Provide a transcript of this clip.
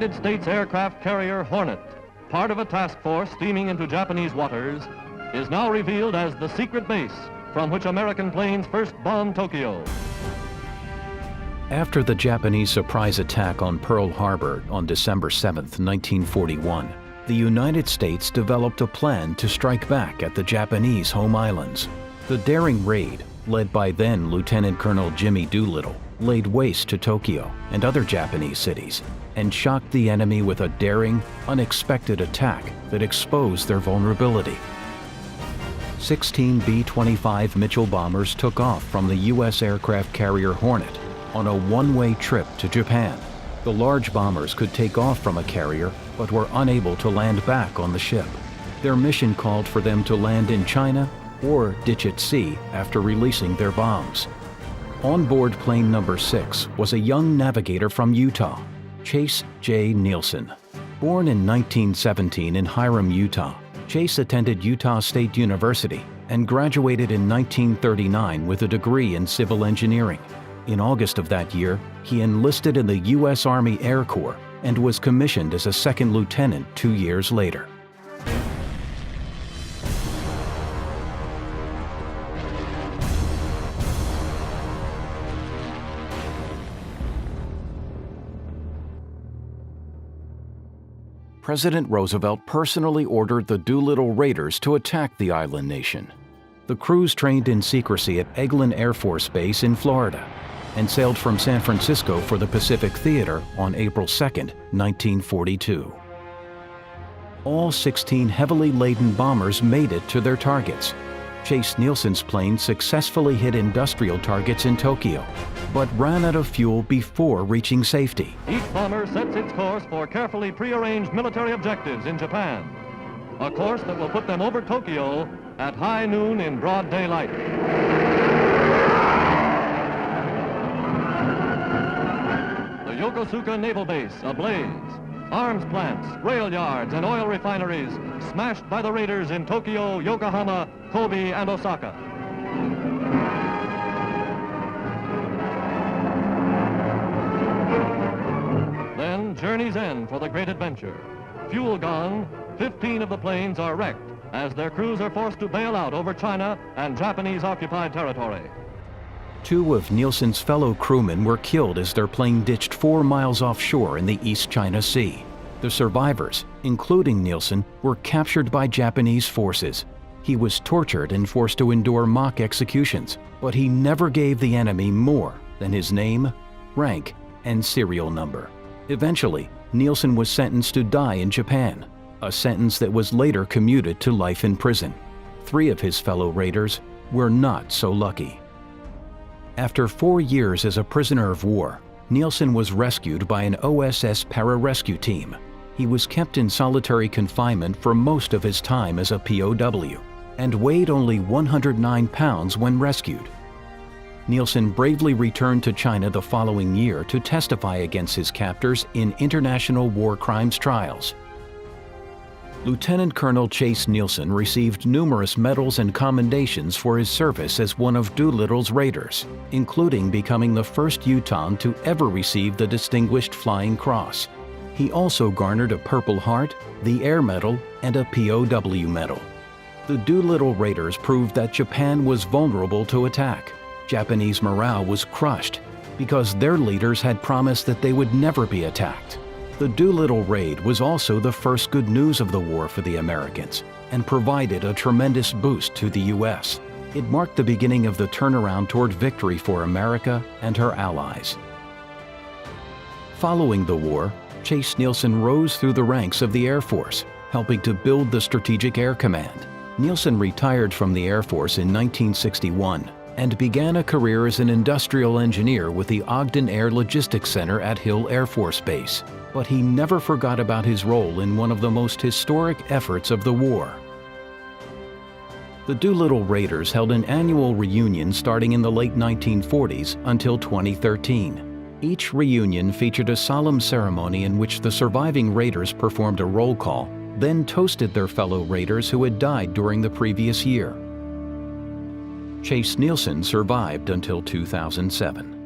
United States aircraft carrier Hornet, part of a task force steaming into Japanese waters, is now revealed as the secret base from which American planes first bombed Tokyo. After the Japanese surprise attack on Pearl Harbor on December 7, 1941, the United States developed a plan to strike back at the Japanese home islands. The daring raid, led by then Lieutenant Colonel Jimmy Doolittle, laid waste to Tokyo and other Japanese cities and shocked the enemy with a daring, unexpected attack that exposed their vulnerability. 16 B-25 Mitchell bombers took off from the U.S. aircraft carrier Hornet on a one-way trip to Japan. The large bombers could take off from a carrier but were unable to land back on the ship. Their mission called for them to land in China or ditch at sea after releasing their bombs. On board plane number 6 was a young navigator from Utah, Chase J. Nielsen. Born in 1917 in Hiram, Utah, Chase attended Utah State University and graduated in 1939 with a degree in civil engineering. In August of that year, he enlisted in the U.S. Army Air Corps and was commissioned as a second lieutenant 2 years later. President Roosevelt personally ordered the Doolittle Raiders to attack the island nation. The crews trained in secrecy at Eglin Air Force Base in Florida and sailed from San Francisco for the Pacific Theater on April 2, 1942. All 16 heavily laden bombers made it to their targets. Chase Nielsen's plane successfully hit industrial targets in Tokyo, but ran out of fuel before reaching safety. Each bomber sets its course for carefully prearranged military objectives in Japan, a course that will put them over Tokyo at high noon in broad daylight. The Yokosuka Naval Base ablaze. Arms plants, rail yards, and oil refineries smashed by the raiders in Tokyo, Yokohama, Kobe, and Osaka. Then journey's end for the great adventure. Fuel gone, 15 of the planes are wrecked as their crews are forced to bail out over China and Japanese-occupied territory. 2 of Nielsen's fellow crewmen were killed as their plane ditched 4 miles offshore in the East China Sea. The survivors, including Nielsen, were captured by Japanese forces. He was tortured and forced to endure mock executions, but he never gave the enemy more than his name, rank, and serial number. Eventually, Nielsen was sentenced to die in Japan, a sentence that was later commuted to life in prison. 3 of his fellow raiders were not so lucky. After 4 years as a prisoner of war, Nielsen was rescued by an OSS pararescue team. He was kept in solitary confinement for most of his time as a POW and weighed only 109 pounds when rescued. Nielsen bravely returned to China the following year to testify against his captors in international war crimes trials. Lieutenant Colonel Chase Nielsen received numerous medals and commendations for his service as one of Doolittle's raiders, including becoming the first Utahn to ever receive the Distinguished Flying Cross. He also garnered a Purple Heart, the Air Medal, and a POW medal. The Doolittle Raiders proved that Japan was vulnerable to attack. Japanese morale was crushed because their leaders had promised that they would never be attacked. The Doolittle raid was also the first good news of the war for the Americans and provided a tremendous boost to the U.S. It marked the beginning of the turnaround toward victory for America and her allies. Following the war, Chase Nielsen rose through the ranks of the Air Force, helping to build the Strategic Air Command. Nielsen retired from the Air Force in 1961 and began a career as an industrial engineer with the Ogden Air Logistics Center at Hill Air Force Base. But he never forgot about his role in one of the most historic efforts of the war. The Doolittle Raiders held an annual reunion starting in the late 1940s until 2013. Each reunion featured a solemn ceremony in which the surviving Raiders performed a roll call, then toasted their fellow Raiders who had died during the previous year. Chase Nielsen survived until 2007.